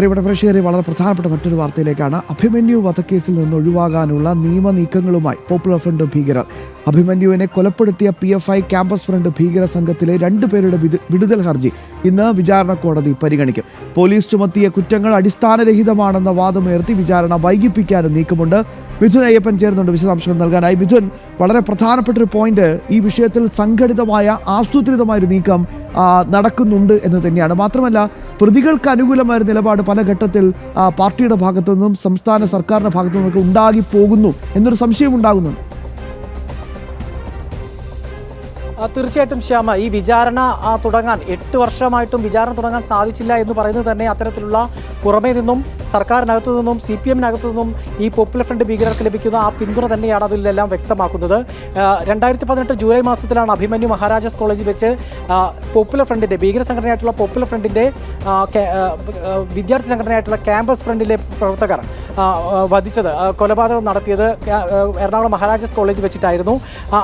പ്രിയപ്പെട്ട പ്രേക്ഷകരെ, വളരെ പ്രധാനപ്പെട്ട മറ്റൊരു വാർത്തയിലേക്കാണ്. അഭിമന്യു വധക്കേസിൽ നിന്ന് ഒഴിവാകാനുള്ള നിയമ നീക്കങ്ങളുമായി പോപ്പുലർ ഫ്രണ്ട് ഭീകരർ. അഭിമന്യുവിനെ കൊലപ്പെടുത്തിയ PFI ക്യാമ്പസ് ഫ്രണ്ട് ഭീകര സംഘത്തിലെ 2 പേരുടെ വിടുതൽ ഹർജി ഇന്ന് വിചാരണ കോടതി പരിഗണിക്കും. പോലീസ് ചുമത്തിയ കുറ്റങ്ങൾ അടിസ്ഥാനരഹിതമാണെന്ന വാദമുയർത്തി വിചാരണ വൈകിപ്പിക്കാനും നീക്കമുണ്ട്. മിഥുൻ അയ്യപ്പൻ ചേർന്നുണ്ട് വിശദാംശങ്ങൾ നൽകാനായി. മിഥുൻ, വളരെ പ്രധാനപ്പെട്ട ഒരു പോയിന്റ്, ഈ വിഷയത്തിൽ സംഘടിതമായ ആസൂത്രിതമായൊരു നീക്കം നടക്കുന്നുണ്ട് എന്ന് തന്നെയാണ്. മാത്രമല്ല, പ്രതികൾക്ക് അനുകൂലമായ നിലപാട് പല ഘട്ടത്തിൽ പാർട്ടിയുടെ ഭാഗത്തു നിന്നും സംസ്ഥാന സർക്കാരിന്റെ ഭാഗത്തു നിന്നൊക്കെ ഉണ്ടാകി പോകുന്നു എന്നൊരു സംശയം ഉണ്ടാകുന്നുണ്ട്. തീർച്ചയായിട്ടും ശ്യാമ, ഈ വിചാരണ തുടങ്ങാൻ 8 വർഷമായിട്ടും വിചാരണ തുടങ്ങാൻ സാധിച്ചില്ല എന്ന് പറയുന്നത് തന്നെ അത്തരത്തിലുള്ള പുറമേ നിന്നും സർക്കാരിനകത്തു നിന്നും CPM-നകത്തു നിന്നും ഈ പോപ്പുലർ ഫ്രണ്ട് ഭീകരർക്ക് ലഭിക്കുന്ന ആ പിന്തുണ തന്നെയാണ് അതിലെല്ലാം വ്യക്തമാക്കുന്നത്. 2018 ജൂലൈ മാസത്തിലാണ് അഭിമന്യു മഹാരാജാസ് കോളേജിൽ വെച്ച് പോപ്പുലർ ഫ്രണ്ടിൻ്റെ ഭീകര സംഘടനയായിട്ടുള്ള പോപ്പുലർ ഫ്രണ്ടിൻ്റെ വിദ്യാർത്ഥി സംഘടനയായിട്ടുള്ള ക്യാമ്പസ് ഫ്രണ്ടിലെ പ്രവർത്തകർ വധിച്ചത്, കൊലപാതകം നടത്തിയത് എറണാകുളം മഹാരാജാസ് കോളേജിൽ വെച്ചിട്ടായിരുന്നു.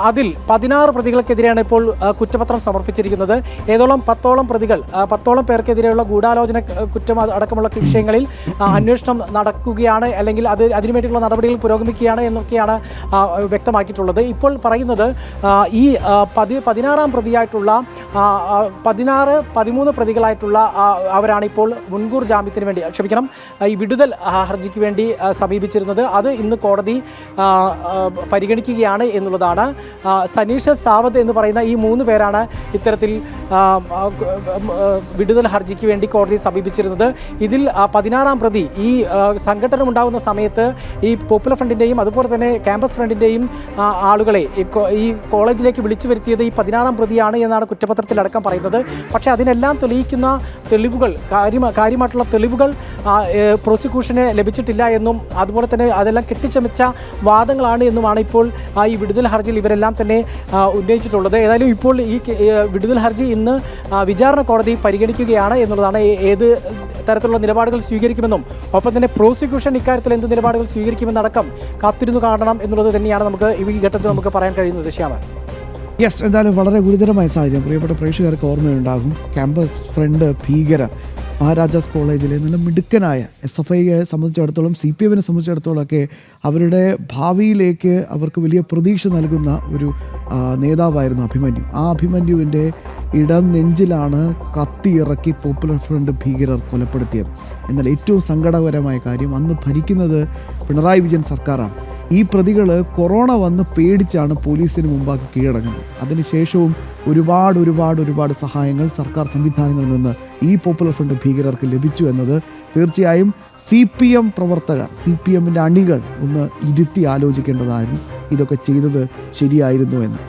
അതിൽ 16 പ്രതികൾക്കെതിരെയാണ് ഇപ്പോൾ കുറ്റപത്രം സമർപ്പിച്ചിരിക്കുന്നത്. ഏതോളം 10ഓളം പേർക്കെതിരെയുള്ള ഗൂഢാലോചന കുറ്റം അടക്കമുള്ള വിഷയങ്ങളിൽ അന്വേഷണം നടക്കുകയാണ്, അല്ലെങ്കിൽ അതിനുവേണ്ടിയുള്ള നടപടികൾ പുരോഗമിക്കുകയാണ് എന്നൊക്കെയാണ് വ്യക്തമാക്കിയിട്ടുള്ളത്. ഇപ്പോൾ പറയുന്നത് ഈ 16-ാം പ്രതിയായിട്ടുള്ള 13 പ്രതികളായിട്ടുള്ള അവരാണ് ഇപ്പോൾ മുൻകൂർ ജാമ്യത്തിന് വേണ്ടി ഈ വിടുതൽ ഹർജിക്ക് വേണ്ടി സമീപിച്ചിരുന്നത്. അത് ഇന്ന് കോടതി പരിഗണിക്കുകയാണ് എന്നുള്ളതാണ്. സനീഷ് സാവന്ത് എന്ന് പറയുന്ന ഈ 3 പേരാണ് ഇത്തരത്തിൽ വിടുതൽ ഹർജിക്ക് വേണ്ടി കോടതിയെ സമീപിച്ചിരുന്നത്. ഇതിൽ 16-ാം പ്രതി ഈ സംഘടന ഉണ്ടാകുന്ന സമയത്ത് ഈ പോപ്പുലർ ഫ്രണ്ടിൻ്റെയും അതുപോലെ തന്നെ ക്യാമ്പസ് ഫ്രണ്ടിൻ്റെയും ആളുകളെ ഈ കോളേജിലേക്ക് വിളിച്ചു വരുത്തിയത് ഈ 16-ാം പ്രതിയാണ് എന്നാണ് കുറ്റപത്രത്തിലടക്കം പറയുന്നത്. പക്ഷേ അതിനെല്ലാം തെളിയിക്കുന്ന തെളിവുകൾ, കാര്യമായിട്ടുള്ള തെളിവുകൾ പ്രോസിക്യൂഷന് ലഭിച്ചിട്ടില്ല എന്നും അതുപോലെ തന്നെ അതെല്ലാം കെട്ടിച്ചമച്ച വാദങ്ങളാണ് എന്നുമാണ് ഇപ്പോൾ ഈ വിടുതൽ ഹർജിയിൽ ഇവരെല്ലാം തന്നെ ഉന്നയിച്ചിട്ടുള്ളത്. ഏതായാലും ഇപ്പോൾ ഈ വിടുതൽ ഹർജി ഇന്ന് വിചാരണ കോടതി പരിഗണിക്കുകയാണ് എന്നുള്ളതാണ്. ഏത് തരത്തിലുള്ള നിലപാടുകൾ സ്വീകരിക്കുമെന്നും ഒപ്പം തന്നെ പ്രോസിക്യൂഷൻ ഇക്കാര്യത്തിൽ എന്ത് നിലപാടുകൾ സ്വീകരിക്കുമെന്നടക്കം കാത്തിരുന്നു കാണണം എന്നുള്ളത് തന്നെയാണ് നമുക്ക് ഈ ഘട്ടത്തിൽ നമുക്ക് പറയാൻ കഴിയുന്നത്. ശ്യാമൻ, യെസ്, എന്തായാലും വളരെ ഗുരുതരമായ സാഹചര്യം. പ്രിയപ്പെട്ട പ്രേക്ഷകർക്ക് ഓർമ്മയുണ്ടാകും, ക്യാമ്പസ് ഫ്രണ്ട് ഭീകര മഹാരാജാസ് കോളേജിലെ നല്ല മിടുക്കനായ SFIയെ സംബന്ധിച്ചിടത്തോളം, CPM-നെ സംബന്ധിച്ചിടത്തോളം ഒക്കെ അവരുടെ ഭാവിയിലേക്ക് അവർക്ക് വലിയ പ്രതീക്ഷ നൽകുന്ന ഒരു നേതാവായിരുന്നു അഭിമന്യു. ആ അഭിമന്യുവിൻ്റെ ഇടം നെഞ്ചിലാണ് കത്തിയിറക്കി പോപ്പുലർ ഫ്രണ്ട് ഭീകരർ കൊലപ്പെടുത്തിയത്. എന്നാൽ ഏറ്റവും സങ്കടകരമായ കാര്യം, അന്ന് ഭരിക്കുന്നത് പിണറായി വിജയൻ സർക്കാരാണ്. ഈ പ്രതികൾ കൊറോണ വന്ന് പേടിച്ചാണ് പോലീസിന് മുമ്പാകെ കീഴടങ്ങുന്നത്. അതിനുശേഷവും ഒരുപാട് സഹായങ്ങൾ സർക്കാർ സംവിധാനങ്ങളിൽ നിന്ന് ഈ പോപ്പുലർ ഫ്രണ്ട് ഭീകരർക്ക് ലഭിച്ചു എന്നത് തീർച്ചയായും CPM പ്രവർത്തകർ, CPM-ൻ്റെ അണികൾ ഒന്ന് ഇരുത്തി ആലോചിക്കേണ്ടതായിരുന്നു. ഇതൊക്കെ ചെയ്തത് ശരിയായിരുന്നു എന്ന്.